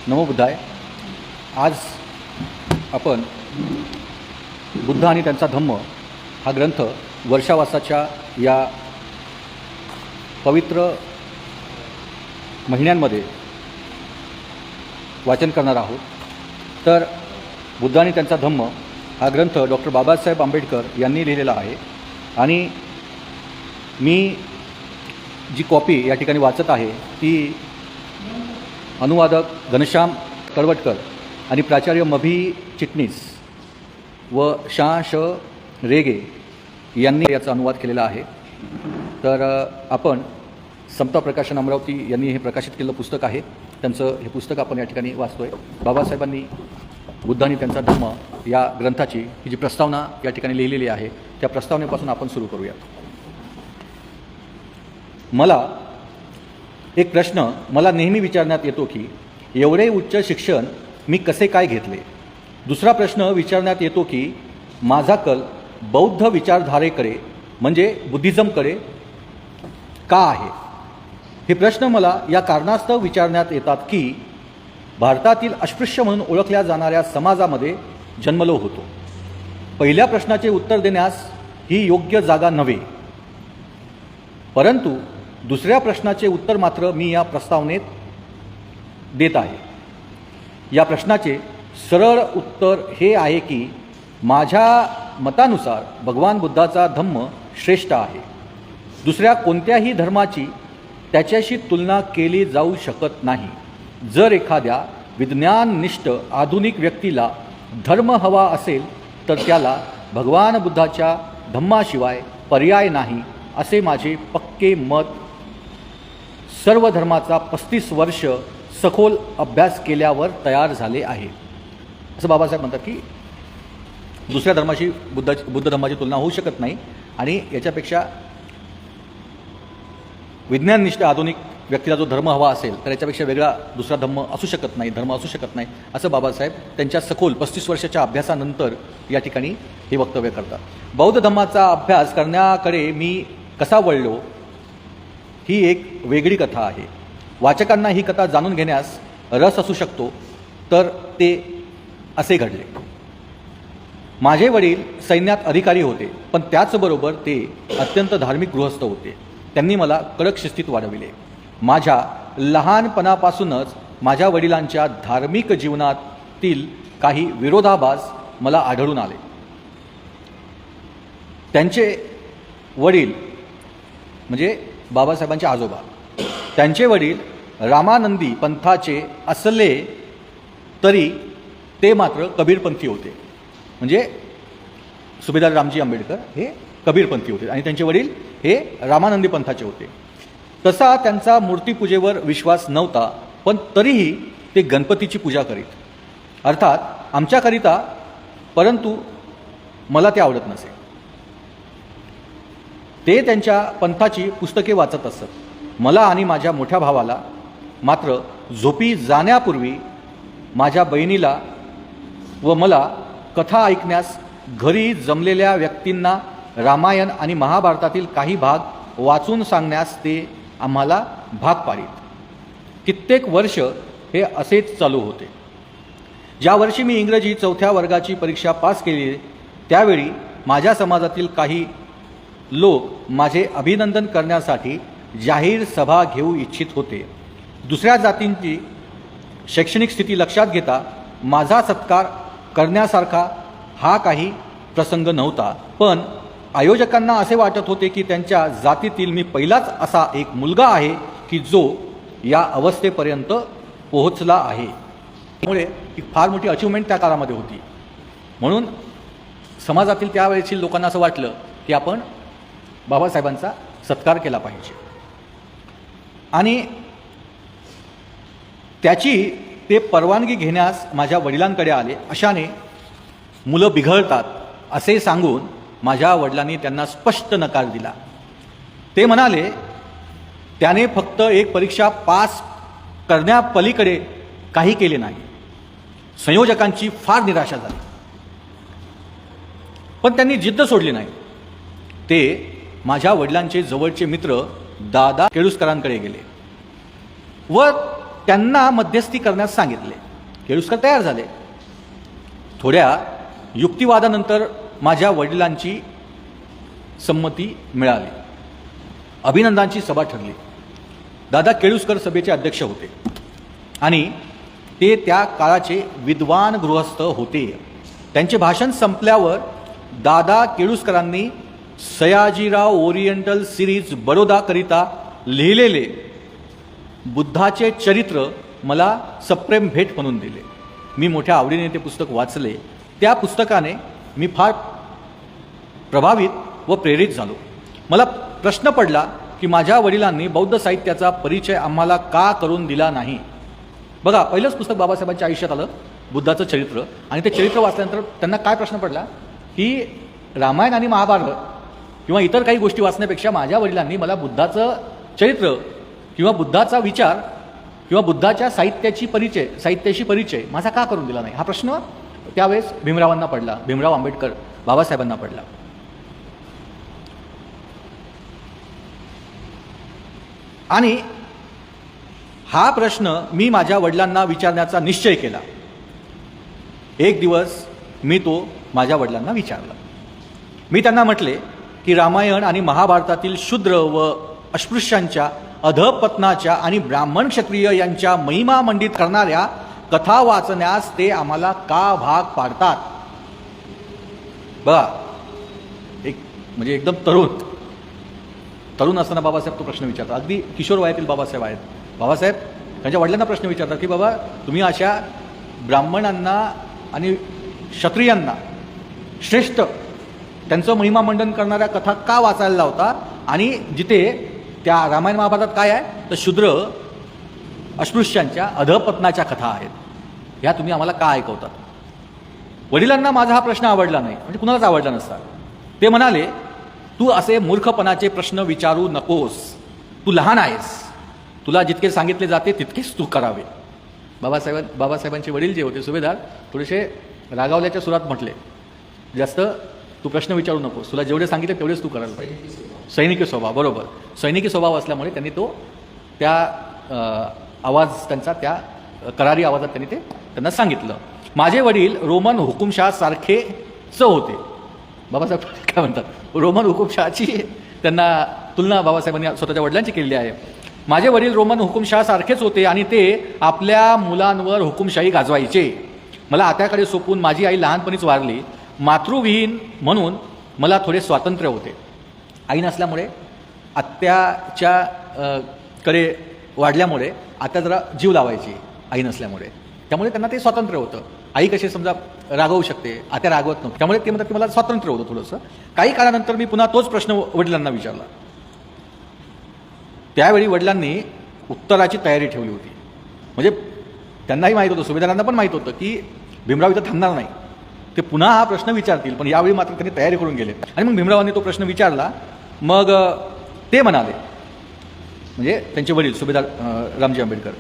नमो बुद्धाय. आज आपण बुद्ध आणि त्यांचा धम्म हा ग्रंथ वर्षावासाच्या या पवित्र महिन्यांमध्ये वाचन करणार आहोत. तर बुद्ध आणि त्यांचा धम्म हा ग्रंथ डॉक्टर बाबासाहेब आंबेडकर यांनी लिहिलेला आहे आणि मी जी कॉपी या ठिकाणी वाचत आहे ती अनुवादक घनश्याम कळवटकर आणि प्राचार्य मभी चिटणीस व श रेगे यांनी याचा अनुवाद केलेला आहे. तर आपण समता प्रकाशन अमरावती यांनी हे प्रकाशित केलेलं पुस्तक आहे. त्यांचं हे पुस्तक आपण या ठिकाणी वाचतोय. बाबासाहेबांनी बुद्ध आणि त्यांचा धम्म या ग्रंथाची ही जी प्रस्तावना या ठिकाणी लिहिलेली आहे त्या प्रस्तावनेपासून आपण सुरू करूया. मला एक प्रश्न मला नेहमी विचारण्यात येतो की एवढे उच्च शिक्षण मी कसे काय घेतले. दुसरा प्रश्न विचारण्यात येतो की माझा कल बौद्ध विचारधारेकडे म्हणजे बुद्धिझमकडे का आहे. हे प्रश्न मला या कारणास्तव विचारण्यात येतात की भारतातील अस्पृश्य म्हणून ओळखल्या जाणाऱ्या समाजामध्ये जन्मलो होतो. पहिल्या प्रश्नाचे उत्तर देण्यास ही योग्य जागा नव्हे, परंतु दुसऱ्या प्रश्नाचे उत्तर मात्र मी या प्रस्तावनेत देत आहे. या प्रश्नाचे सरळ उत्तर हे आहे की माझ्या मतानुसार भगवान बुद्धाचा धम्म श्रेष्ठ आहे. दुसऱ्या कोणत्याही धर्माची त्याच्याशी तुलना केली जाऊ शकत नाही. जर एखाद्या विज्ञाननिष्ठ आधुनिक व्यक्तीला धर्म हवा असेल तर त्याला भगवान बुद्धाच्या धम्माशिवाय पर्याय नाही असे माझे पक्के मत सर्व धर्माचा 35 वर्ष सखोल अभ्यास केल्यावर तयार झाले आहे. असं बाबासाहेब म्हणतात की दुसऱ्या धर्माशी बुद्ध धर्माची तुलना होऊ शकत नाही आणि याच्यापेक्षा विज्ञाननिष्ठ आधुनिक व्यक्तीला जो धर्म हवा असेल तर याच्यापेक्षा वेगळा दुसरा धर्म असू शकत नाही असं बाबासाहेब त्यांच्या सखोल 35 वर्षाच्या अभ्यासानंतर या ठिकाणी हे वक्तव्य करतात. बौद्ध धम्माचा अभ्यास करण्याकडे मी कसा वळलो ही एक वेगळी कथा आहे. वाचकांना ही कथा जाणून घेण्यास रस असू शकतो. तर ते असे घडले. माझे वडील सैन्यात अधिकारी होते, पण त्याचबरोबर ते अत्यंत धार्मिक गृहस्थ होते. त्यांनी मला कडक शिस्तीत वाढविले. माझ्या लहानपणापासूनच माझ्या वडिलांच्या धार्मिक जीवनातील काही विरोधाभास मला आढळून आले. त्यांचे वडील म्हणजे बाबासाहेबांचे आजोबा, त्यांचे वडील रामानंदी पंथाचे असले तरी ते मात्र कबीरपंथी होते. म्हणजे सुभेदार रामजी आंबेडकर हे कबीरपंथी होते आणि त्यांचे वडील हे रामानंदी पंथाचे होते. तसा त्यांचा मूर्तीपूजेवर विश्वास नव्हता, पण तरीही ते गणपतीची पूजा करीत. अर्थात आमच्याकरिता, परंतु मला ते आवडत नसे. ते त्यांच्या पंथाची पुस्तके वाचत असत. मला आणि माझ्या मोठ्या भावाला मात्र झोपी जाण्यापूर्वी माझ्या बहिणीला व मला कथा ऐकण्यास घरी जमलेल्या व्यक्तींना रामायण आणि महाभारतातील काही भाग वाचून सांगण्यास ते आम्हाला भाग पाडीत. कित्येक वर्ष हे असेच चालू होते. ज्या वर्षी मी इंग्रजी 4थ्या वर्गाची परीक्षा पास केली त्यावेळी माझ्या समाजातील काही लोक माझे अभिनंदन करण्यासाठी जाहीर सभा घेऊ इच्छित होते. दुसऱ्या जातींची शैक्षणिक स्थिती लक्षात घेता माझा सत्कार करण्यासारखा हा काही प्रसंग नव्हता, पण आयोजकांना असे वाटत होते की त्यांच्या जातीतील मी पहिलाच असा एक मुलगा आहे की जो या अवस्थेपर्यंत पोहोचला आहे. त्यामुळे ही फार मोठी अचिव्हमेंट त्या काळामध्ये होती. म्हणून समाजातील त्यावेळेची लोकांना असं वाटलं की आपण बाबासाहेबांचा सत्कार केला पाहिजे आणि त्याची ते परवानगी घेण्यास माझ्या वडिलांकडे आले. अशाने मुलं बिघडतात असे सांगून माझ्या वडिलांनी त्यांना स्पष्ट नकार दिला. ते म्हणाले त्याने फक्त एक परीक्षा पास करण्यापलीकडे काही केले नाही. संयोजकांची फार निराशा झाली, पण त्यांनी जिद्द सोडली नाही. ते माझ्या वडिलांचे जवळचे मित्र दादा केळुसकरांकडे गेले व त्यांना मध्यस्थी करण्यास सांगितले. केळुसकर तयार झाले. थोड्या युक्तिवादानंतर माझ्या वडिलांची संमती मिळाली. अभिनंदांची सभा ठरली. दादा केळुसकर सभेचे अध्यक्ष होते आणि ते त्या काळाचे विद्वान गृहस्थ होते. त्यांचे भाषण संपल्यावर दादा केळुसकरांनी सयाजीराव ओरिएंटल सिरीज बडोदाकरिता लिहिलेले बुद्धाचे चरित्र मला सप्रेम भेट म्हणून दिले. मी मोठ्या आवडीने ते पुस्तक वाचले. त्या पुस्तकाने मी फार प्रभावित व प्रेरित झालो. मला प्रश्न पडला की माझ्या वडिलांनी बौद्ध साहित्याचा परिचय आम्हाला का करून दिला नाही. बघा, पहिलंच पुस्तक बाबासाहेबांच्या आयुष्यात आलं, बुद्धाचं चरित्र, आणि ते चरित्र वाचल्यानंतर त्यांना काय प्रश्न पडला की रामायण आणि महाभारत किंवा इतर काही गोष्टी वाचण्यापेक्षा माझ्या वडिलांनी मला बुद्धाचं चरित्र किंवा बुद्धाचा विचार किंवा बुद्धाच्या साहित्याशी परिचय माझा का करून दिला नाही, हा प्रश्न त्यावेळेस भीमरावांना पडला, भीमराव आंबेडकर बाबासाहेबांना पडला. आणि हा प्रश्न मी माझ्या वडिलांना विचारण्याचा निश्चय केला. एक दिवस मी तो माझ्या वडिलांना विचारला. मी त्यांना म्हटले की रामायण आणि महाभारतातील शूद्र व अस्पृश्यांच्या अधपतनाच्या आणि ब्राह्मण क्षत्रिय यांच्या महिमा मंडित करणाऱ्या कथा वाचण्यास ते आम्हाला का भाग पाडतात. बघा, म्हणजे एकदम तरुण असताना बाबासाहेब तो प्रश्न विचारतात. अगदी किशोर वयातील बाबासाहेब आहेत. बाबासाहेब त्यांच्या वडिलांना प्रश्न विचारतात की बाबा, तुम्ही अशा ब्राह्मणांना आणि क्षत्रियांना श्रेष्ठ त्यांचं महिमा मंडन करणाऱ्या कथा का वाचायला लावता, आणि जिथे त्या रामायण महाभारतात काय आहे तर शूद्र अस्पृश्यांच्या अधपतनाच्या कथा आहेत, ह्या तुम्ही आम्हाला का ऐकवतात. वडिलांना माझा हा प्रश्न आवडला नाही, म्हणजे कुणालाच आवडला नसता. ते म्हणाले, तू असे मूर्खपणाचे प्रश्न विचारू नकोस, तू लहान आहेस, तुला जितके सांगितले जाते तितकेच तू करावे. बाबासाहेबांचे वडील जे होते सुभेदार, थोडेसे रागावल्याच्या सुरात म्हटले, जास्त तू प्रश्न विचारू नकोस, तुला जेवढे सांगितले तेवढेच तू करायला पाहिजे. सैनिकी स्वभाव, बरोबर, सैनिकी स्वभाव असल्यामुळे त्यांनी तो त्या आवाज त्यांचा त्या करारी आवाजात त्यांना सांगितलं. माझे वडील रोमन हुकुमशहासारखेच होते. बाबासाहेब काय म्हणतात, रोमन हुकुमशहाची त्यांना तुलना बाबासाहेबांनी स्वतःच्या वडिलांची केलेली आहे. माझे वडील रोमन हुकुमशहासारखेच होते आणि ते आपल्या मुलांवर हुकुमशाही गाजवायचे. मला आत्याकडे सोपून माझी आई लहानपणीच वारली. मातृविहीन म्हणून मला थोडे स्वातंत्र्य होते. आई नसल्यामुळे आत्याच्या कडे वाढल्यामुळे आत्या जरा जीव लावायची आई नसल्यामुळे, त्यामुळे त्यांना ते स्वातंत्र्य होतं. आई कशी समजा रागवू शकते, आत्या रागवत नव्हती, त्यामुळे ते म्हणतात की मला स्वातंत्र्य होतं थोडंसं. काही काळानंतर मी पुन्हा तोच प्रश्न वडिलांना विचारला. त्यावेळी वडिलांनी उत्तराची तयारी ठेवली होती. म्हणजे त्यांनाही माहीत होतं, सुभेदारांना पण माहीत होतं की भीमराव इथं थांबणार नाही, ते पुन्हा हा प्रश्न विचारतील, पण यावेळी मात्र त्यांनी तयारी करून गेले. आणि मग भीमरावांनी तो प्रश्न विचारला. मग ते म्हणाले, म्हणजे त्यांचे वडील सुभेदार रामजी आंबेडकर,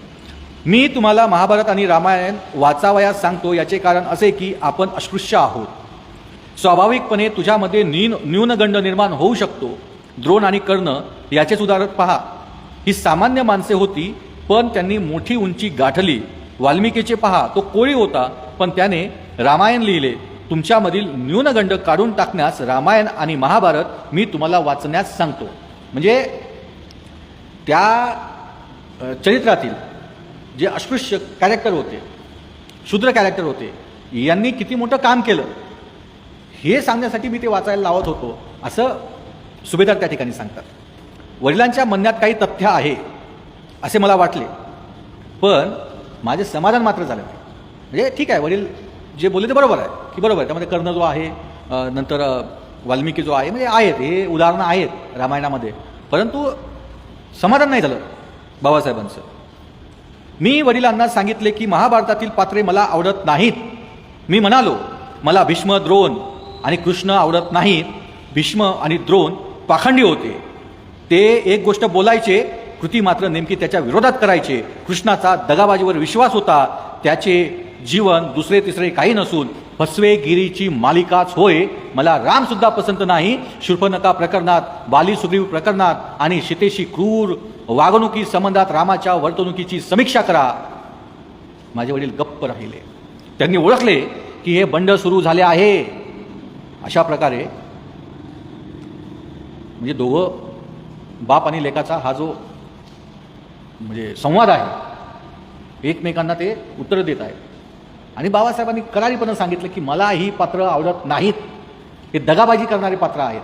मी तुम्हाला महाभारत आणि रामायण वाचावयास सांगतो याचे कारण असे की आपण अस्पृश्य आहोत. स्वाभाविकपणे तुझ्यामध्ये न्यूनगंड निर्माण होऊ शकतो. द्रोण आणि कर्ण याचेच उदाहरण पहा. ही सामान्य माणसे होती, पण त्यांनी मोठी उंची गाठली. वाल्मिकीचे पहा, तो कोळी होता, पण त्याने रामायण लिहिले. तुमच्यामधील न्यूनगंड काढून टाकण्यास रामायण आणि महाभारत मी तुम्हाला वाचण्यास सांगतो. म्हणजे त्या चरित्रातील जे अस्पृश्य कॅरेक्टर होते, शूद्र कॅरेक्टर होते, यांनी किती मोठं काम केलं हे सांगण्यासाठी मी ते वाचायला लावत होतो, असं सुभेदार त्या ठिकाणी सांगतात. वडिलांच्या म्हणण्यात काही तथ्य आहे असे मला वाटले, पण माझे समाधान मात्र झालं नाही. म्हणजे ठीक आहे, वडील जे बोलले ते बरोबर आहे की बरोबर आहे, त्यामध्ये कर्ण जो आहे, नंतर वाल्मिकी जो आहे, म्हणजे आहेत हे उदाहरणं आहेत रामायणामध्ये, परंतु समाधान नाही झालं बाबासाहेबांचं. मी वडिलांना सांगितले की महाभारतातील पात्रे मला आवडत नाहीत. मी म्हणालो, मला भीष्म, द्रोण आणि कृष्ण आवडत नाहीत. भीष्म आणि द्रोण पाखंडी होते. ते एक गोष्ट बोलायचे, कृती मात्र नेमकी त्याच्या विरोधात करायचे. कृष्णाचा दगाबाजीवर विश्वास होता. त्याचे जीवन दुसरे तिसरे काही नसून फसवेगिरीची मालिकाच होय. मला रामसुद्धा पसंत नाही. शूर्पणखा प्रकरणात, बाली सुग्रीव प्रकरणात आणि सीतेशी क्रूर वागणुकी संबंधात रामाच्या वर्तणुकीची समीक्षा करा. माझे वडील गप्प राहिले. त्यांनी ओळखले की हे बंड सुरू झाले आहे. अशा प्रकारे म्हणजे दोघं बाप आणि लेकाचा हा जो म्हणजे संवाद आहे, एकमेकांना ते उत्तर देत आहेत. आणि बाबासाहेबांनी करारीपणे सांगितलं की मला ही पात्र आवडत नाहीत. हे दगाबाजी करणारे पात्र आहेत.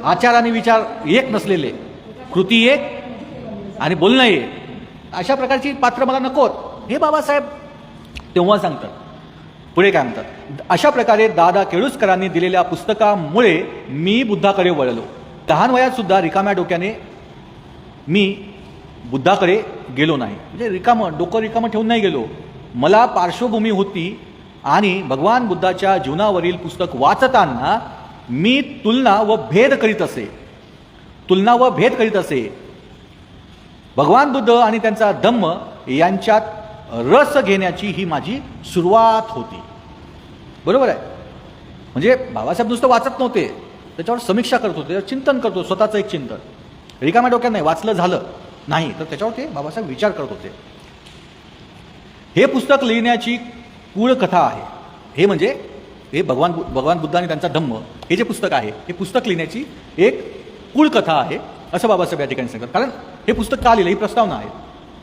आचार आणि विचार एक नसलेले, कृती एक आणि बोलणं एक, अशा प्रकारची पात्र मला नकोत, हे बाबासाहेब तेव्हा सांगतात. पुढे काय म्हणतात, अशा प्रकारे दादा केळुसकरांनी दिलेल्या पुस्तकामुळे मी बुद्धाकडे वळलो. लहान वयात सुद्धा रिकाम्या डोक्याने मी बुद्धाकडे गेलो नाही. म्हणजे डोकं रिकामं ठेवून नाही गेलो. मला पार्श्वभूमी होती आणि भगवान बुद्धाच्या जीवनावरील पुस्तक वाचताना मी तुलना व भेद करीत असे. भगवान बुद्ध आणि त्यांचा धम्म यांच्यात रस घेण्याची ही माझी सुरुवात होती. बरोबर आहे. म्हणजे बाबासाहेब नुसतं वाचत नव्हते, त्याच्यावर समीक्षा करत होते, चिंतन करतो, स्वतःचं एक चिंतन. रिकाम्या डोक्यात नाही, वाचलं झालं नाही, तर त्याच्यावर ते बाबासाहेब विचार करत होते. हे पुस्तक लिहिण्याची कूळ कथा आहे. हे म्हणजे हे भगवान बुद्ध आणि त्यांचा धम्म हे जे पुस्तक आहे, हे पुस्तक लिहिण्याची एक कूळ कथा आहे, असं बाबासाहेब या ठिकाणी सांगतात. कारण हे पुस्तक का लिहिलं, ही प्रस्तावना आहे.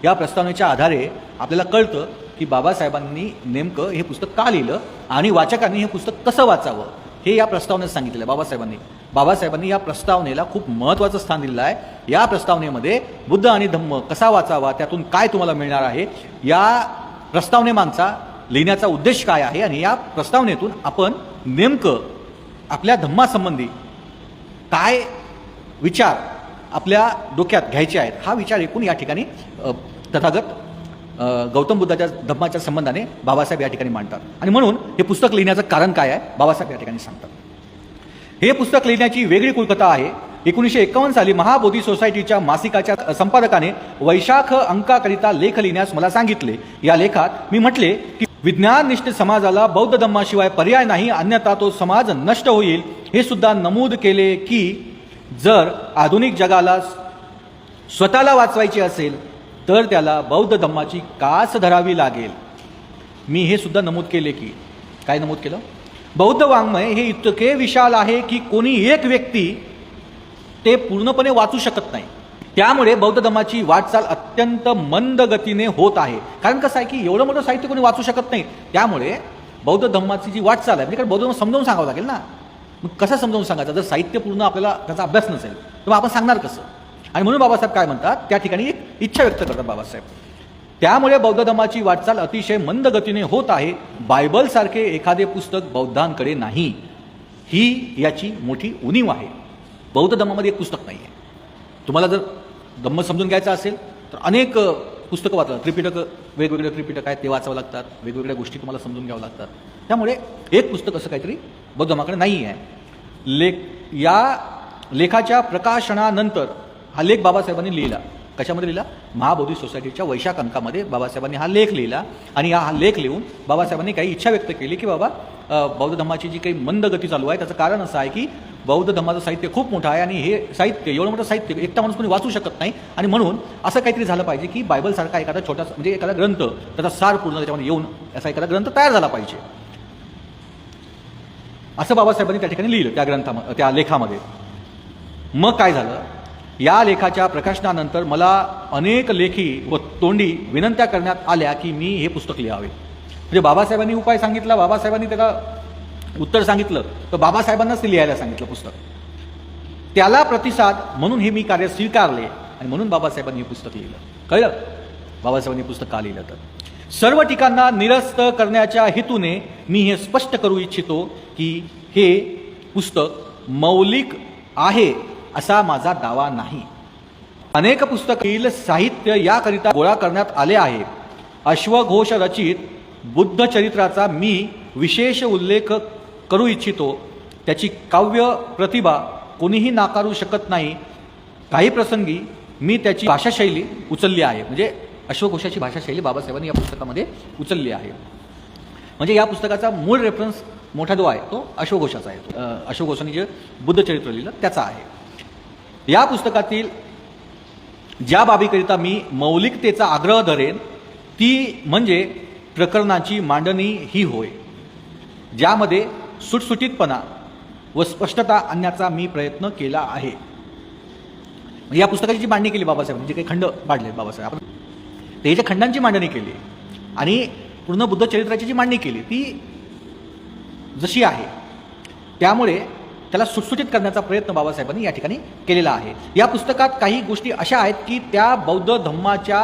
या प्रस्तावनेच्या आधारे आपल्याला कळतं की बाबासाहेबांनी नेमकं हे पुस्तक का लिहिलं आणि वाचकांनी हे पुस्तक कसं वाचावं हे या प्रस्तावनेत सांगितलेलं आहे. बाबासाहेबांनी या प्रस्तावनेला खूप महत्त्वाचं स्थान दिलेलं आहे. या प्रस्तावनेमध्ये बुद्ध आणि धम्म कसा वाचावा, त्यातून काय तुम्हाला मिळणार आहे, या प्रस्तावनेमागचा लिहिण्याचा उद्देश काय आहे आणि या प्रस्तावनेतून आपण नेमकं आपल्या धम्मासंबंधी काय विचार आपल्या डोक्यात घ्यायचे आहेत, हा विचार एकूण या ठिकाणी तथागत गौतम बुद्धाच्या धम्माच्या संबंधाने बाबासाहेब या ठिकाणी मांडतात. आणि म्हणून हे पुस्तक लिहिण्याचं कारण काय आहे बाबासाहेब या ठिकाणी सांगतात. हे पुस्तक लिहिण्याची वेगळी कुलकथा आहे. 1951 साली महाबोधी सोसायटीच्या मासिकाच्या संपादकाने वैशाख अंकाकरिता लेख लिहिण्यास मला सांगितले. या लेखात मी म्हटले की विज्ञाननिष्ठ समाजाला बौद्ध धम्माशिवाय पर्याय नाही, अन्यथा तो समाज नष्ट होईल. हे सुद्धा नमूद केले की जर आधुनिक जगाला स्वतःला वाचवायचे असेल तर त्याला बौद्ध धम्माची कास धरावी लागेल. मी हे सुद्धा नमूद केले की काय नमूद केलं, बौद्ध वाङ्मय हे इतके विशाल आहे की कोणी एक व्यक्ती ते पूर्णपणे वाचू शकत नाही. त्यामुळे बौद्ध धम्माची वाटचाल अत्यंत मंद गतीने होत आहे. कारण कसं आहे की एवढं मोठं साहित्य कोणी वाचू शकत नाही. त्यामुळे बौद्ध धम्माची जी वाटचाल आहे, म्हणजे बौद्ध धम्म समजावून सांगावं लागेल ना. मग कसं समजावून सांगायचं, जर साहित्य पूर्ण आपल्याला त्याचा अभ्यास नसेल तर आपण सांगणार कसं. आणि म्हणून बाबासाहेब काय म्हणतात, त्या ठिकाणी एक इच्छा व्यक्त करतात बाबासाहेब. त्यामुळे बौद्ध धम्माची वाटचाल अतिशय मंद गतीने होत आहे. बायबलसारखे एखादे पुस्तक बौद्धांकडे नाही, ही याची मोठी उणीव आहे. बौद्ध धम्मामध्ये एक पुस्तक नाही आहे. तुम्हाला जर धम्म समजून घ्यायचा असेल तर अनेक पुस्तकं वाचा. त्रिपिटक, वेगवेगळे त्रिपिटक आहेत ते वाचावं लागतात, वेगवेगळ्या गोष्टी तुम्हाला समजून घ्यावं लागतात. त्यामुळे एक पुस्तक असं काहीतरी बौद्ध धम्माकडे नाही आहे. या लेखाच्या प्रकाशनानंतर हा लेख बाबासाहेबांनी लिहिला. कशामध्ये लिहिला, महाबोधी सोसायटीच्या वैशाख अंकामध्ये बाबासाहेबांनी हा लेख लिहिला. आणि हा लेख लिहून बाबासाहेबांनी काही इच्छा व्यक्त केली की बाबा बौद्ध धम्माची जी काही मंद गती चालू आहे त्याचं कारण असं आहे की बौद्ध धम्माचं साहित्य खूप मोठं आहे आणि हे साहित्य, एवढं मोठं साहित्य एकटा माणूस कोणी वाचू शकत नाही. आणि म्हणून असं काहीतरी झालं पाहिजे की बायबलसारखा एखादा छोटासा, म्हणजे एखादा ग्रंथ त्याचा सार पूर्ण त्याच्यामध्ये येऊन असा एखादा ग्रंथ तयार झाला पाहिजे, असं बाबासाहेबांनी त्या ठिकाणी लिहिलं त्या ग्रंथामध्ये, त्या लेखामध्ये. मग काय झालं, या लेखाच्या प्रकाशनानंतर मला अनेक लेखी व तोंडी विनंत्या करण्यात आल्या की मी हे पुस्तक लिहावे. म्हणजे बाबासाहेबांनी उपाय सांगितला, बाबासाहेबांनी त्याला उत्तर सांगितलं, तर बाबासाहेबांनाच ते लिहायला सांगितलं पुस्तक. त्याला प्रतिसाद म्हणून हे मी कार्य स्वीकारले आणि म्हणून बाबासाहेबांनी हे पुस्तक लिहिलं. कळलं बाबासाहेबांनी पुस्तक का लिहिलं तर, सर्व टीकांना निरस्त करण्याच्या हेतूने मी हे स्पष्ट करू इच्छितो की हे पुस्तक मौलिक आहे असा माझा दावा नाही. अनेक पुस्तकातील साहित्य याकरिता गोळा करण्यात आले आहे. अश्वघोष रचित बुद्ध चरित्राचा मी विशेष उल्लेख करू इच्छितो. त्याची काव्य प्रतिभा कोणीही नाकारू शकत नाही. काही प्रसंगी मी त्याची भाषाशैली उचलली आहे. म्हणजे अश्वघोषाची भाषाशैली बाबासाहेबांनी या पुस्तकामध्ये उचलली आहे. म्हणजे या पुस्तकाचा मूळ रेफरन्स मोठा जो आहे तो अश्वघोषाचा आहे. अशोक घोषांनी जे बुद्धचरित्र लिहिलं त्याचा आहे. या पुस्तकातील ज्या बाबीकरिता मी मौलिकतेचा आग्रह धरेन ती म्हणजे प्रकरणाची मांडणी ही होय, ज्यामध्ये सुटसुटीतपणा व स्पष्टता आणण्याचा मी प्रयत्न केला आहे. या पुस्तकाची जी मांडणी केली बाबासाहेबांनी, जे काही खंड पाडले बाबासाहेब, आपण त्याच्या खंडांची मांडणी केली आणि पूर्ण बुद्धचरित्राची जी मांडणी केली ती जशी आहे त्यामुळे त्याला सुटसुटीत करण्याचा प्रयत्न बाबासाहेबांनी या ठिकाणी केलेला आहे. या पुस्तकात काही गोष्टी अशा आहेत की त्या बौद्ध धम्माच्या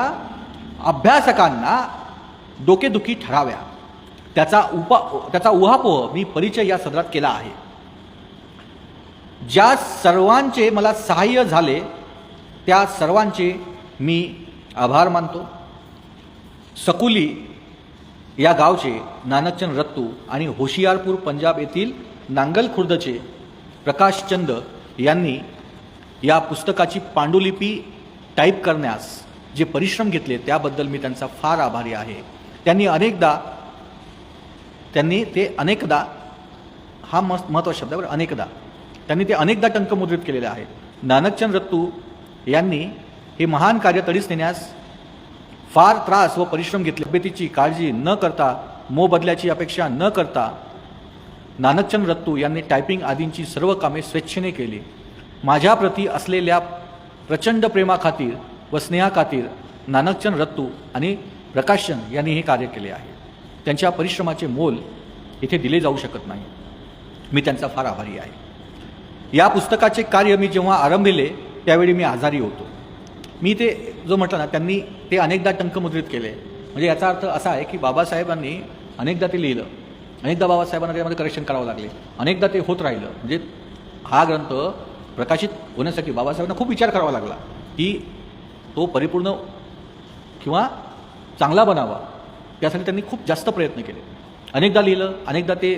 अभ्यासकांना डोकेदुखी ठराव्या, त्याचा उहापोह मी परिचय या सदरात केला आहे. ज्या सर्वांचे मला सहाय्य झाले त्या सर्वांचे मी आभार मानतो. सकुली या गावचे नानकचंद रत्तू आणि होशियारपूर पंजाब येथील नांगल खुर्दचे प्रकाशचंद यांनी या पुस्तकाची पांडुलिपी टाईप करण्यास जे परिश्रम घेतले त्याबद्दल मी त्यांचा फार आभारी आहे. त्यांनी ते अनेकदा हा महत्त्वाचा शब्द आहे, अनेकदा त्यांनी ते अनेकदा टंकमुद्रित केलेले आहेत. नानकचंद रत्तू यांनी हे महान कार्य तडीस नेण्यास फार त्रास व परिश्रम घेतले. तब्येतीची काळजी न करता, मोबदल्याची अपेक्षा न करता नानकचंद रत्तू यांनी टायपिंग आदींची सर्व कामे स्वेच्छेने केली. माझ्याप्रती असलेल्या प्रचंड प्रेमाखातीर व स्नेहाखातीर नानकचंद रत्तू आणि प्रकाशचंद यांनी हे कार्य केले आहे. त्यांच्या परिश्रमाचे मोल इथे दिले जाऊ शकत नाही. मी त्यांचा फार आभारी आहे. या पुस्तकाचे कार्य मी जेव्हा आरंभिले त्यावेळी मी आजारी होतो. मी ते जो म्हटलं ना, त्यांनी ते अनेकदा टंकमुद्रित केले. म्हणजे याचा अर्थ असा आहे की बाबासाहेबांनी अनेकदा ते लिहिलं, अनेकदा बाबासाहेबांना त्यामध्ये करेक्शन करावं लागले, अनेकदा ते होत राहिलं. म्हणजे हा ग्रंथ प्रकाशित होण्यासाठी बाबासाहेबांना खूप विचार करावा लागला की तो परिपूर्ण किंवा चांगला बनावा. त्यासाठी त्यांनी खूप जास्त प्रयत्न केले. अनेकदा लिहिलं, अनेकदा ते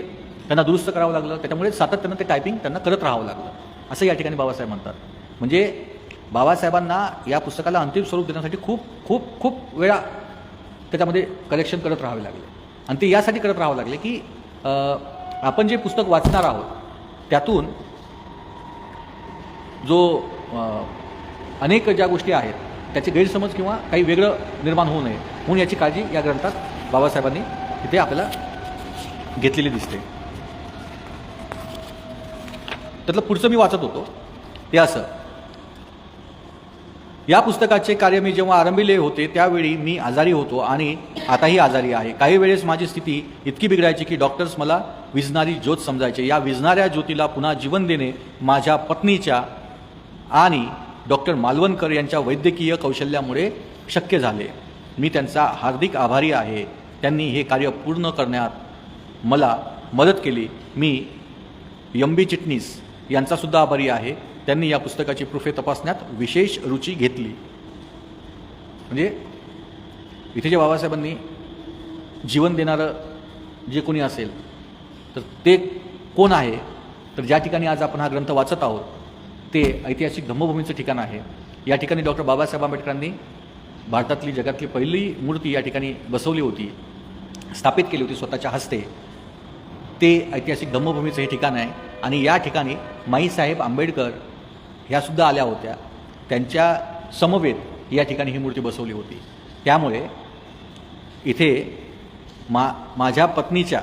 त्यांना दुरुस्त करावं लागलं. त्याच्यामुळे सातत्यानं ते टायपिंग त्यांना करत राहावं लागलं असं या ठिकाणी बाबासाहेब म्हणतात. म्हणजे बाबासाहेबांना या पुस्तकाला अंतिम स्वरूप देण्यासाठी खूप खूप खूप वेळा त्याच्यामध्ये करेक्शन करत राहावे लागले. आणि ते यासाठी करत राहावं लागले की आपण जे पुस्तक वाचणार आहोत त्यातून जो अनेक ज्या गोष्टी आहेत त्याचे गैरसमज किंवा काही वेगळं निर्माण होऊ नये म्हणून याची काळजी या ग्रंथात बाबासाहेबांनी तिथे आपल्याला घेतलेली दिसते. त्यातलं पुढचं मी वाचत होतो ते असं: या पुस्तकाचे कार्य मी जेव्हा आरंभिले होते त्यावेळी मी आजारी होतो आणि आताही आजारी आहे. काही वेळेस माझी स्थिती इतकी बिघडायची की डॉक्टर्स मला विझणारी ज्योत समजायचे. या विझणाऱ्या ज्योतीला पुन्हा जीवन देणे माझ्या पत्नीच्या आणि डॉक्टर मालवणकर यांच्या वैद्यकीय कौशल्यामुळे शक्य झाले. मी त्यांचा हार्दिक आभारी आहे. त्यांनी हे कार्य पूर्ण करण्यात मला मदत केली. मी एम.बी. चिटणीस यांचासुद्धा आभारी आहे. त्यांनी या पुस्तकाची प्रूफे तपासण्यात विशेष रुची घेतली. म्हणजे इथे जे बाबासाहेबांनी जीवन देणारं जे कोणी असेल तर ते कोण आहे, तर ज्या ठिकाणी आज आपण हा ग्रंथ वाचत आहोत ते ऐतिहासिक धम्मभूमीचं ठिकाण आहे. या ठिकाणी डॉक्टर बाबासाहेब आंबेडकरांनी भारतातली जगातली पहिली मूर्ती या ठिकाणी बसवली होती, स्थापित केली होती स्वतःच्या हस्ते. ते ऐतिहासिक धम्मभूमीचं हे ठिकाण आहे. आणि या ठिकाणी माईसाहेब आंबेडकर ह्यासुद्धा आल्या होत्या. त्यांच्या समवेत या ठिकाणी ही मूर्ती बसवली होती. त्यामुळे इथे माझ्या पत्नीच्या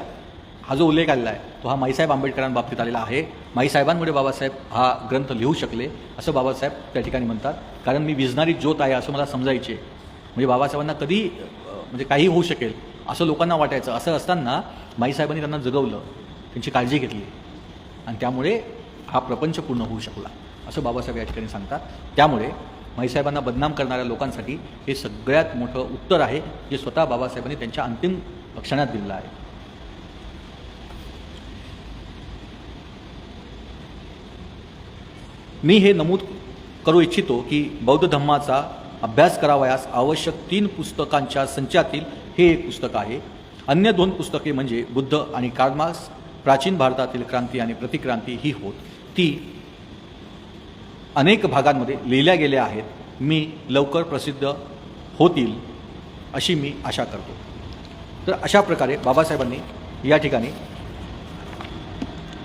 हा जो उल्लेख आलेला आहे तो हा माईसाहेब आंबेडकरांबाबतीत आलेला आहे. माईसाहेबांमुळे बाबासाहेब हा ग्रंथ लिहू शकले असं बाबासाहेब त्या ठिकाणी म्हणतात. कारण मी विझणारी ज्योत आहे असं मला समजायचे. म्हणजे बाबासाहेबांना कधी म्हणजे काही होऊ शकेल असं लोकांना वाटायचं. असं असताना माईसाहेबांनी त्यांना जगवलं, त्यांची काळजी घेतली आणि त्यामुळे हा प्रपंच पूर्ण होऊ शकला असं बाबासाहेब या ठिकाणी सांगतात. त्यामुळे माईसाहेबांना बदनाम करणाऱ्या लोकांसाठी हे सगळ्यात मोठं उत्तर आहे जे स्वतः बाबासाहेबांनी त्यांच्या अंतिम क्षणात दिलेलं आहे. मी हे नमूद करू इच्छितो की बौद्ध धम्माचा अभ्यास करावयास आवश्यक 3 पुस्तकांच्या संचातील हे एक पुस्तक आहे. अन्य 2 पुस्तके म्हणजे बुद्ध आणि कार्ल मार्क्स, प्राचीन भारतातील क्रांती आणि प्रतिक्रांती ही होत. ती अनेक भागांमध्ये लिहिल्या गेल्या आहेत. मी लवकर प्रसिद्ध होतील अशी मी आशा करतो. तर अशा प्रकारे बाबासाहेबांनी या ठिकाणी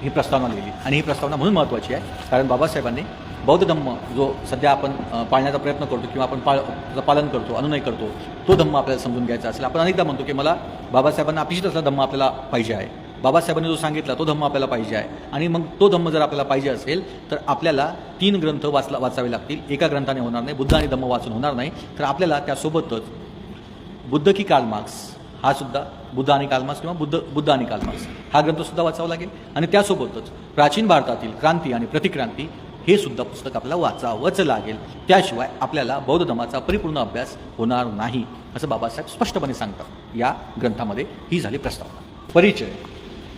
ही प्रस्तावना लिहिली आणि ही प्रस्तावना म्हणून महत्त्वाची आहे कारण बाबासाहेबांनी बौद्ध धम्म जो सध्या आपण पाळण्याचा प्रयत्न करतो किंवा आपण त्याचं पालन करतो, अनुनय करतो, तो धम्म आपल्याला समजून घ्यायचा असेल. आपण अनेकदा म्हणतो की मला बाबासाहेबांना अपेक्षित असलेला धम्म आपल्याला पाहिजे आहे, बाबासाहेबांनी जो सांगितला तो धम्म आपल्याला पाहिजे आहे. आणि मग तो धम्म जर आपल्याला पाहिजे असेल तर आपल्याला 3 ग्रंथ वाचावे लागतील. एका ग्रंथाने होणार नाही, बुद्ध आणि धम्म वाचून होणार नाही. तर आपल्याला त्यासोबतच बुद्ध की कार्ल मार्क्स हा सुद्धा बुद्ध आणि कार्ल मार्क्स किंवा बुद्ध आणि कार्ल मार्क्स हा ग्रंथसुद्धा वाचावा लागेल. आणि त्यासोबतच प्राचीन भारतातील क्रांती आणि प्रतिक्रांती हे सुद्धा पुस्तक आपल्याला वाचावंच लागेल. त्याशिवाय आपल्याला बौद्ध धर्माचा परिपूर्ण अभ्यास होणार नाही असं बाबासाहेब स्पष्टपणे सांगतात. या ग्रंथामध्ये ही झाली प्रस्तावना. परिचय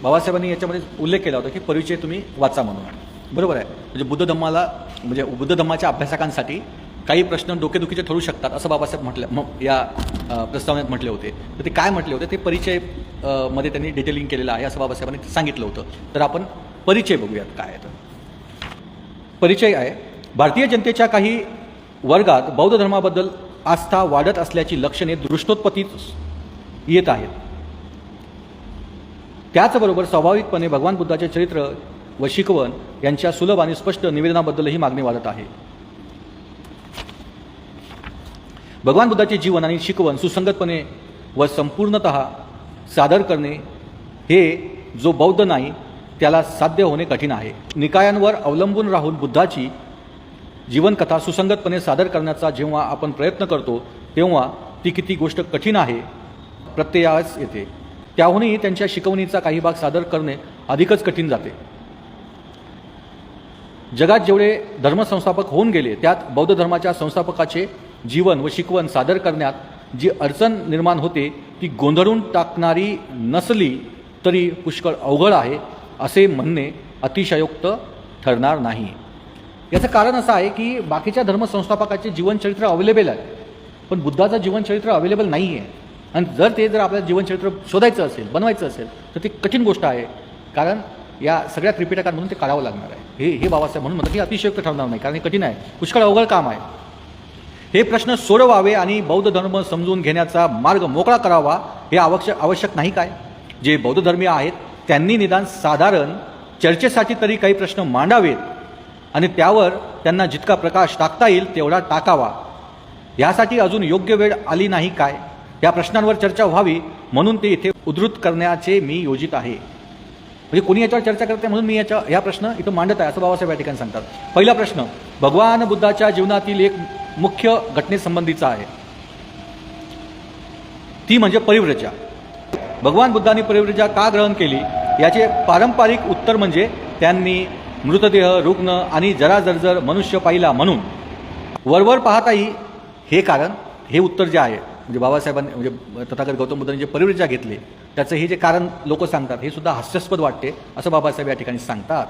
बाबासाहेबांनी याच्यामध्ये उल्लेख केला होता की परिचय तुम्ही वाचा म्हणून. बरोबर आहे. म्हणजे बुद्ध धम्माच्या अभ्यासकांसाठी काही प्रश्न डोकेदुखीचे ठरू शकतात असं बाबासाहेब या प्रस्तावनेत म्हटले होते. तर ते काय म्हटले होते ते परिचय मध्ये त्यांनी डिटेलिंग केलेलं आहे असं बाबासाहेबांनी सांगितलं होतं. तर आपण परिचय बघूयात काय आहे. तर परिचय आहे, भारतीय जनतेच्या काही वर्गात बौद्ध धर्माबद्दल आस्था वाढत असल्याची लक्षणे दृष्टोत्पत्तीस येत आहेत. त्याचबरोबर स्वाभाविकपणे भगवान बुद्धाचे चरित्र व शिकवण यांच्या सुलभ आणि स्पष्ट निवेदनाबद्दलही मागणी वाढत आहे. भगवान बुद्धाचे जीवन आणि शिकवण सुसंगतपणे व संपूर्णतः सादर करणे हे जो बौद्ध नाही त्याला साध्य होणे कठीण आहे. निकायांवर अवलंबून राहून बुद्धाची जीवनकथा सुसंगतपणे सादर करण्याचा जेव्हा आपण प्रयत्न करतो तेव्हा ती किती गोष्ट कठीण आहे प्रत्ययास येते. त्याहूनही त्यांच्या शिकवणीचा काही भाग सादर करणे अधिकच कठीण जाते. जगात जेवढे धर्मसंस्थापक होऊन गेले त्यात बौद्ध धर्माच्या संस्थापकाचे जीवन व शिकवण सादर करण्यात जी अडचण निर्माण होते ती गोंधळून टाकणारी नसली तरी पुष्कळ अवघड आहे असे म्हणणे अतिशयोक्त ठरणार नाही. याचं कारण असं आहे की बाकीच्या धर्मसंस्थापकाचे जीवनचरित्र अवेलेबल आहे पण बुद्धाचं जीवनचरित्र अवेलेबल नाही आहे. आणि जर आपल्याला जीवनचरित्र शोधायचं असेल, बनवायचं असेल तर ती कठीण गोष्ट आहे कारण या सगळ्या त्रिपिटकांमधून ते काढावं लागणार आहे. हे बाबासाहेब म्हणून म्हणतात की अतिशयोक्त ठरणार नाही कारण हे कठीण आहे, पुष्कळ अवघड काम आहे. हे प्रश्न सोडवावे आणि बौद्ध धर्म समजून घेण्याचा मार्ग मोकळा करावा हे आवश्यक नाही काय? जे बौद्ध धर्मीय आहेत त्यांनी निदान साधारण चर्चेसाठी तरी काही प्रश्न मांडावेत आणि त्यावर त्यांना जितका प्रकाश टाकता येईल तेवढा टाकावा. यासाठी अजून योग्य वेळ आली नाही काय? या प्रश्नांवर चर्चा व्हावी म्हणून ते इथे उद्धृत करण्याचे मी योजित आहे. म्हणजे कोणी याच्यावर चर्चा करते म्हणून मी या प्रश्न इथं मांडत आहे असं बाबासाहेब या ठिकाणी सांगतात. पहिला प्रश्न भगवान बुद्धाच्या जीवनातील एक मुख्य घटनेसंबंधीचा आहे, ती म्हणजे परिव्रजा. भगवान बुद्धांनी परिव्रजा का ग्रहण केली याचे पारंपरिक उत्तर म्हणजे त्यांनी मृतदेह, रुग्ण आणि जरा जर्जर मनुष्य पाहिला म्हणून. वरवर पाहताही हे उत्तर जे आहे म्हणजे बाबासाहेबांनी म्हणजे तथागत गौतम बुद्धांनी जे परिव्रजा घेतली त्याचं हे जे कारण लोक सांगतात हे सुद्धा हास्यास्पद वाटते असं बाबासाहेब या ठिकाणी सांगतात.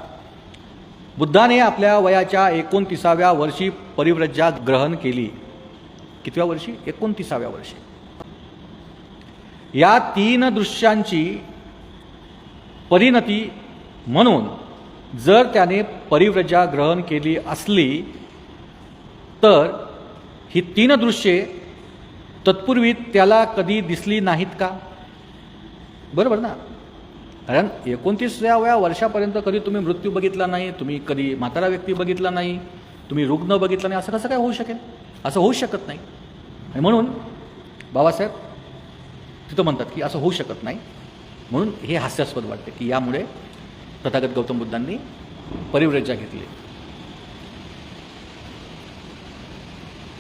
बुद्धाने आपल्या वयाच्या 29व्या वर्षी परिव्रजा ग्रहण केली. कितव्या वर्षी? 29व्या वर्षी. या 3 दृश्यांची परिणती म्हणून जर त्याने परिव्रजा ग्रहण केली असली तर ही 3 दृश्ये तत्पूर्वी त्याला कधी दिसली नाहीत का? बरोबर ना? कारण 29व्या वर्षापर्यंत कधी तुम्ही मृत्यू बघितला नाही, तुम्ही कधी म्हातारा व्यक्ती बघितला नाही, तुम्ही रुग्ण बघितला नाही, असं कसं काय होऊ शकेल? असं होऊ शकत नाही. आणि म्हणून बाबासाहेब तिथं म्हणतात की असं होऊ शकत नाही. म्हणून हे हास्यास्पद वाटते की यामुळे तथागत गौतम बुद्धांनी परिव्रजा घेतली.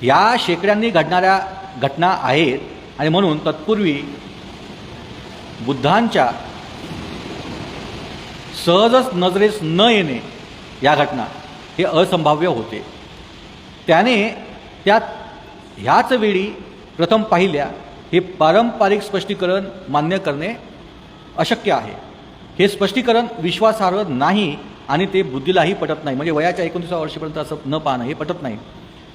या शेकड्यांनी घडणाऱ्या घटना आहेत आणि म्हणून तत्पूर्वी बुद्धांच्या सहजच नजरेस न येणे या घटना हे असंभाव्य होते. त्याने ह्याच वेळी प्रथम पाहिल्या हे पारंपरिक स्पष्टीकरण मान्य करणे अशक्य आहे. हे स्पष्टीकरण विश्वासार्ह नाही आणि ते बुद्धीलाही पटत नाही. म्हणजे वयाच्या 29व्या वर्षीपर्यंत असं न पाहणं हे पटत नाही.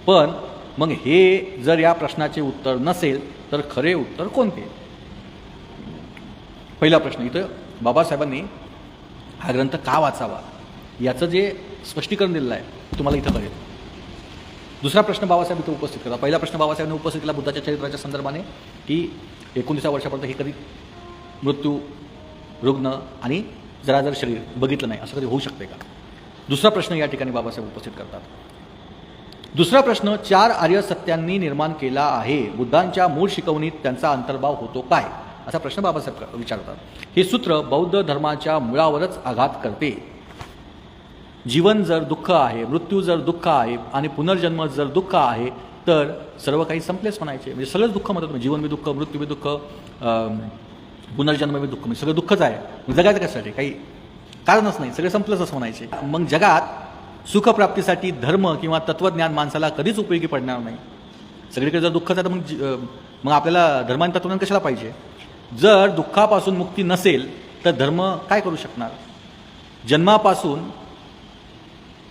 पण मग हे जर या प्रश्नाचे उत्तर नसेल तर खरे उत्तर कोणते? पहिला प्रश्न इथं बाबासाहेबांनी हा ग्रंथ का वाचावा याचं जे स्पष्टीकरण दिलेलं आहे तुम्हाला इथं कळेल. दुसरा प्रश्न बाबासाहेब इथं उपस्थित केला. पहिला प्रश्न बाबासाहेबांनी उपस्थित केला बुद्धाच्या चरित्राच्या संदर्भाने की 29व्या वर्षापर्यंत हे कधी मृत्यू रुग्ण आणि जराजर शरीर बघितलं नाही, असं कधी होऊ शकते का? दुसरा प्रश्न या ठिकाणी बाबासाहेब उपस्थित करतात. दुसरा प्रश्न, 4 आर्य सत्यांनी निर्माण केला आहे, बुद्धांच्या मूळ शिकवणीत त्यांचा अंतर्भाव होतो काय? असा प्रश्न बाबासाहेब विचारतात. हे सूत्र बौद्ध धर्माच्या मुळावरच आघात करते. जीवन जर दुःख आहे, मृत्यू जर दुःख आहे आणि पुनर्जन्म जर दुःख आहे तर सर्व काही संपलेच म्हणायचे. म्हणजे सगळंच दुःख म्हणतात. जीवन बी दुःख, मृत्यू बी दुःख, पुनर्जन्म बी दुःख, म्हणजे सगळं दुःखच आहे. जगायचं कशासाठी? काही कारणच नाही, सगळे संपलंच असं म्हणायचे. मग जगात सुखप्राप्तीसाठी धर्म किंवा तत्त्वज्ञान माणसाला कधीच उपयोगी पडणार नाही. सगळीकडे जर दुःखच आहे तर मग आपल्याला धर्म आणि तत्त्वज्ञान कशाला पाहिजे? जर दुःखापासून मुक्ती नसेल तर धर्म काय करू शकणार?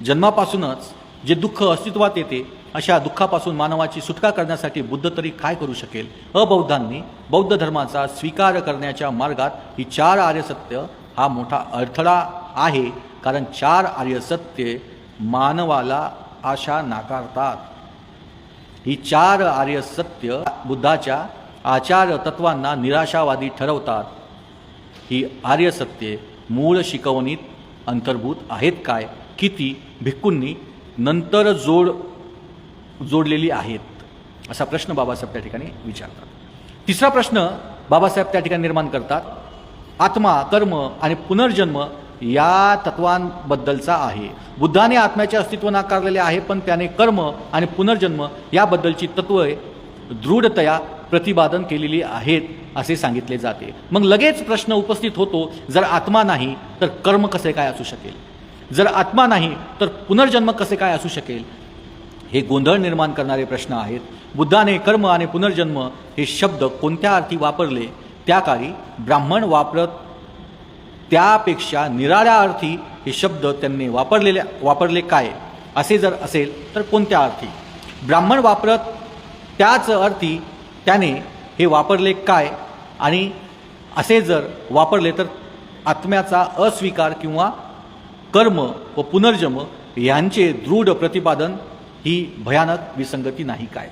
जन्मापासूनच जे दुःख अस्तित्वात येते अशा दुःखापासून मानवाची सुटका करण्यासाठी बुद्ध तरी काय करू शकेल? अबौद्धांनी बौद्ध धर्माचा स्वीकार करण्याच्या मार्गात ही 4 आर्य सत्य हा मोठा अडथळा आहे. कारण 4 आर्य सत्ये मानवाला आशा नाकारतात. ही 4 आर्य सत्य बुद्धाच्या आचार तत्वांना निराशावादी ठरवतात. ही आर्य सत्ये मूळ शिकवणीत अंतर्भूत आहेत काय? किती भिक्खूंनी नंतर जोडलेली आहेत? असा प्रश्न बाबासाहेब त्या ठिकाणी विचारतात. तिसरा प्रश्न बाबासाहेब त्या ठिकाणी निर्माण करतात. आत्मा, कर्म आणि पुनर्जन्म या तत्वांबद्दलचा आहे. बुद्धाने आत्म्याचे अस्तित्व नाकारलेले आहे, पण त्याने कर्म आणि पुनर्जन्म याबद्दलची तत्वे दृढतया प्रतिपादन केलेली आहेत असे सांगितले जाते. मग लगेच प्रश्न उपस्थित होतो, जर आत्मा नाही तर कर्म कसे काय असू शकेल? जर आत्मा नाही तर पुनर्जन्म कसे काय असू शकेल? हे गोंधळ निर्माण करणारे प्रश्न आहेत. बुद्धाने कर्म आणि पुनर्जन्म हे शब्द कोणत्या अर्थी वापरले? त्या काळी ब्राह्मण वापरत त्यापेक्षा निराळ्या अर्थी हे शब्द त्यांनी वापरले काय? असे जर असेल तर कोणत्या अर्थी? ब्राह्मण वापरत त्याच अर्थी त्याने हे वापरले काय? आणि असे जर वापरले तर आत्म्याचा अस्वीकार किंवा कर्म व पुनर्जन्म यांचे दृढ प्रतिपादन ही भयानक विसंगती नाही काय?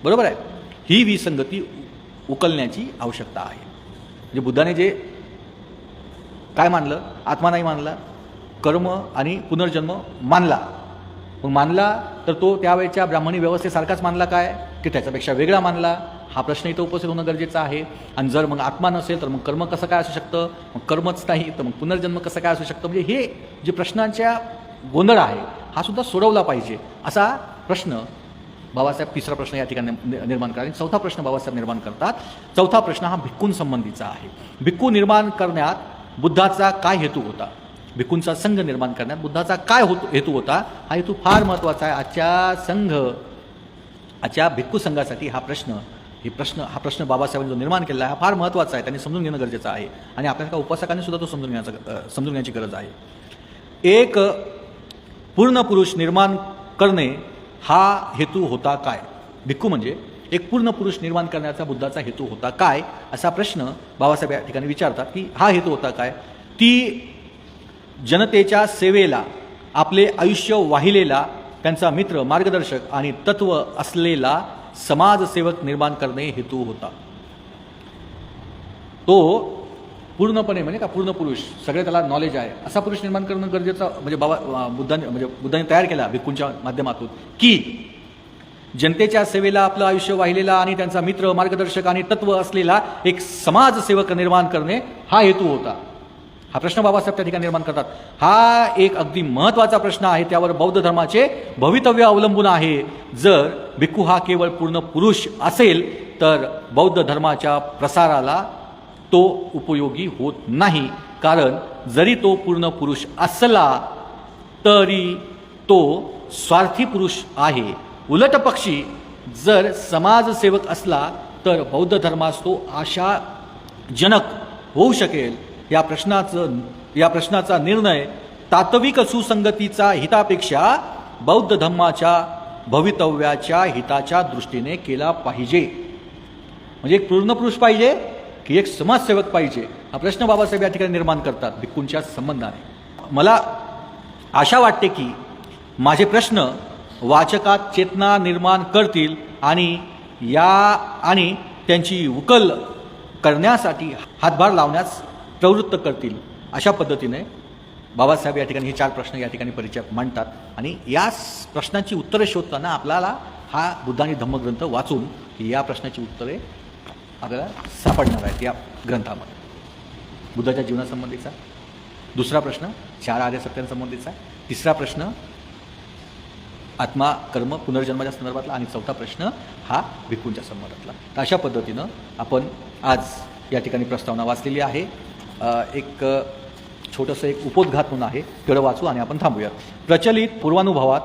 बरोबर आहे. ही विसंगती उकलण्याची आवश्यकता आहे. म्हणजे बुद्धाने जे काय मानलं? आत्मा नाही मानला, कर्म आणि पुनर्जन्म मानला. मग मानला तर तो त्यावेळेच्या ब्राह्मणी व्यवस्थेसारखाच मानला काय की त्याच्यापेक्षा वेगळा मानला? हा प्रश्न इथं उपस्थित होणं गरजेचं आहे. आणि जर मग आत्मा नसेल तर मग कर्म कसं काय असू शकतं? मग कर्मच नाही तर मग पुनर्जन्म कसं काय असू शकतं? म्हणजे हे जे प्रश्नांच्या गोंधळ आहे हा सुद्धा सोडवला पाहिजे असा प्रश्न बाबासाहेब तिसरा प्रश्न या ठिकाणी निर्माण करतात. आणि चौथा प्रश्न बाबासाहेब निर्माण करतात. चौथा प्रश्न हा भिक्खूंसंबंधीचा आहे. भिक्खू निर्माण करण्यात बुद्धाचा काय हेतू होता? भिक्खूंचा संघ निर्माण करण्यात बुद्धाचा काय हेतू होता? हा हेतू फार महत्त्वाचा आहे. आजच्या भिक्खू संघासाठी हा प्रश्न बाबासाहेबांनी जो निर्माण केला आहे हा फार महत्त्वाचा आहे. त्यांनी समजून घेणं गरजेचं आहे. आणि आपल्या एका उपासकांनी सुद्धा तो समजून घेण्याची गरज आहे. एक पूर्ण पुरुष निर्माण करणे हा हेतू होता काय? भिक्खू म्हणजे एक पूर्ण पुरुष निर्माण करण्याचा बुद्धाचा हेतू होता काय? असा प्रश्न बाबासाहेब या ठिकाणी विचारतात की हा हेतू होता काय? ती जनतेच्या सेवेला आपले आयुष्य वाहिलेला त्यांचा मित्र, मार्गदर्शक आणि तत्व असलेला समाजसेवक निर्माण करणे हेतू होता. तो पूर्णपणे म्हणजे का पूर्ण पुरुष, सगळे त्याला नॉलेज आहे असा पुरुष निर्माण करणं गरजेचं. म्हणजे बुद्धाने तयार केला भिक्खूंच्या माध्यमातून की जनतेच्या सेवेला आपलं आयुष्य वाहिलेला आणि त्यांचा मित्र, मार्गदर्शक आणि तत्व असलेला एक समाजसेवक निर्माण करणे हा हेतू होता. हा प्रश्न बाबासाहेब त्या ठिकाणी निर्माण करतात. हा एक अगदी महत्त्वाचा प्रश्न आहे. त्यावर बौद्ध धर्माचे भवितव्य अवलंबून आहे. जर भिक्खू हा केवळ पूर्ण पुरुष असेल तर बौद्ध धर्माच्या प्रसाराला तो उपयोगी होत नाही. कारण जरी तो पूर्ण पुरुष असला तरी तो स्वार्थी पुरुष आहे. उलट पक्षी जर समाजसेवक असला तर बौद्ध धर्मास तो आशाजनक होऊ शकेल. या प्रश्नाचा निर्णय तात्विक सुसंगतीचा हितापेक्षा बौद्ध धर्माच्या भवितव्याच्या हिताच्या दृष्टीने केला पाहिजे. म्हणजे एक पूर्ण पुरुष पाहिजे की एक समाजसेवक पाहिजे हा प्रश्न बाबासाहेब या ठिकाणी निर्माण करतात भिक्खूंच्या संबंधाने. मला आशा वाटते की माझे प्रश्न वाचकात चेतना निर्माण करतील आणि त्यांची उकल करण्यासाठी हातभार लावण्यास प्रवृत्त करतील, अशा पद्धतीने बाबासाहेब या ठिकाणी हे 4 प्रश्न या ठिकाणी परिचयात मांडतात. आणि या प्रश्नांची उत्तरे शोधताना आपल्याला हा बुद्ध आणि धम्मग्रंथ वाचून या प्रश्नाची उत्तरे आपल्याला सापडणार आहेत या ग्रंथामध्ये. बुद्धाच्या जीवनासंबंधीचा दुसरा प्रश्न 4 आर्य सत्यांसंबंधीचा, तिसरा प्रश्न आत्मा कर्म पुनर्जन्माच्या संदर्भातला, आणि चौथा प्रश्न हा भिक्खूंच्या संदर्भातला. तर अशा पद्धतीनं आपण आज या ठिकाणी प्रस्तावना वाचलेली आहे. एक छोटंसं एक उपोद्घात म्हणून आहे, तेवढं वाचू आणि आपण थांबूयात. प्रचलित पूर्वानुभवात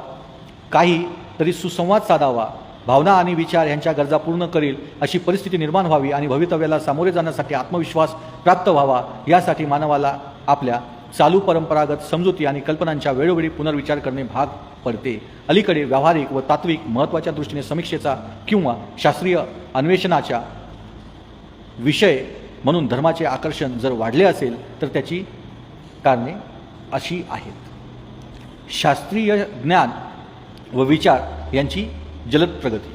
काही तरी सुसंवाद साधावा, भावना आणि विचार यांच्या गरजा पूर्ण करील अशी परिस्थिती निर्माण व्हावी आणि भवितव्याला सामोरे जाण्यासाठी आत्मविश्वास प्राप्त व्हावा, यासाठी मानवाला आपल्या चालू परंपरागत समजुती आणि कल्पनांच्या वेळोवेळी पुनर्विचार करणे भाग पडते. अलीकडे व्यावहारिक व तात्विक महत्त्वाच्या दृष्टीने समीक्षेचा किंवा शास्त्रीय अन्वेषणाच्या विषय म्हणून धर्माचे आकर्षण जर वाढले असेल तर त्याची कारणे अशी आहेत. शास्त्रीय ज्ञान व विचार यांची जलद प्रगती,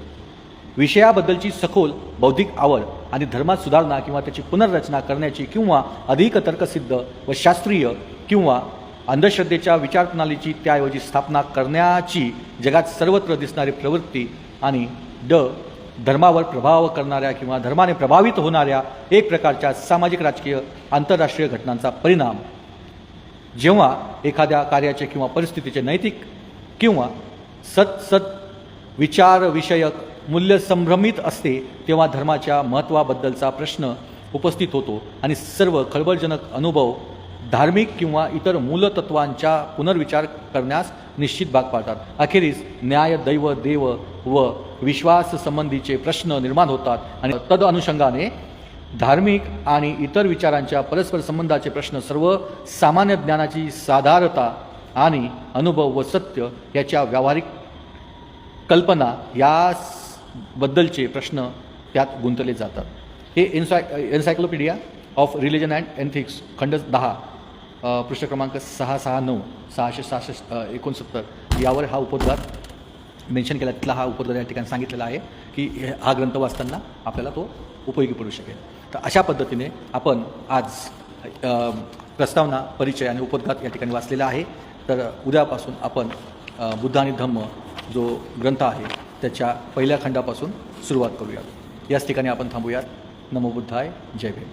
विषयाबद्दलची सखोल बौद्धिक आवड आणि धर्मात सुधारणा किंवा त्याची पुनर्रचना करण्याची किंवा अधिक तर्कसिद्ध व शास्त्रीय किंवा अंधश्रद्धेच्या विचारप्रणालीची त्याऐवजी स्थापना करण्याची जगात सर्वत्र दिसणारी प्रवृत्ती, आणि धर्मावर प्रभाव करणाऱ्या किंवा धर्माने प्रभावित होणाऱ्या एक प्रकारच्या सामाजिक राजकीय आंतरराष्ट्रीय घटनांचा परिणाम. जेव्हा एखाद्या कार्याचे किंवा परिस्थितीचे नैतिक किंवा सत विचारविषयक मूल्य संभ्रमित असते, तेव्हा धर्माच्या महत्त्वाबद्दलचा प्रश्न उपस्थित होतो आणि सर्व खळबळजनक अनुभव धार्मिक किंवा इतर मूलतत्वांच्या पुनर्विचार करण्यास निश्चित भाग पाडतात. अखेरीस न्याय, दैव, देव व विश्वास संबंधीचे प्रश्न निर्माण होतात आणि तद अनुषंगाने धार्मिक आणि इतर विचारांच्या परस्पर संबंधाचे प्रश्न, सर्व सामान्य ज्ञानाची साधारता आणि अनुभव व सत्य याच्या व्यावहारिक कल्पना याबद्दलचे प्रश्न त्यात गुंतले जातात. हे encyclopaedia of religion and ethics खंड 10 पृष्ठ क्रमांक 669 669 यावर हा उपोद्घात मेन्शन केला. तिथला हा उपोद्घात या ठिकाणी सांगितलेला आहे की हा ग्रंथ वाचताना आपल्याला तो उपयोगी पडू शकेल. तर अशा पद्धतीने आपण आज प्रस्तावना, परिचय आणि उपोद्घात या ठिकाणी वाचलेला आहे. तर उद्यापासून आपण बुद्ध आणि धम्म जो ग्रंथ आहे त्याच्या पहिल्या खंडापासून सुरुवात करूयात. याच ठिकाणी आपण थांबूयात. नमो बुद्धाय. जय भीम.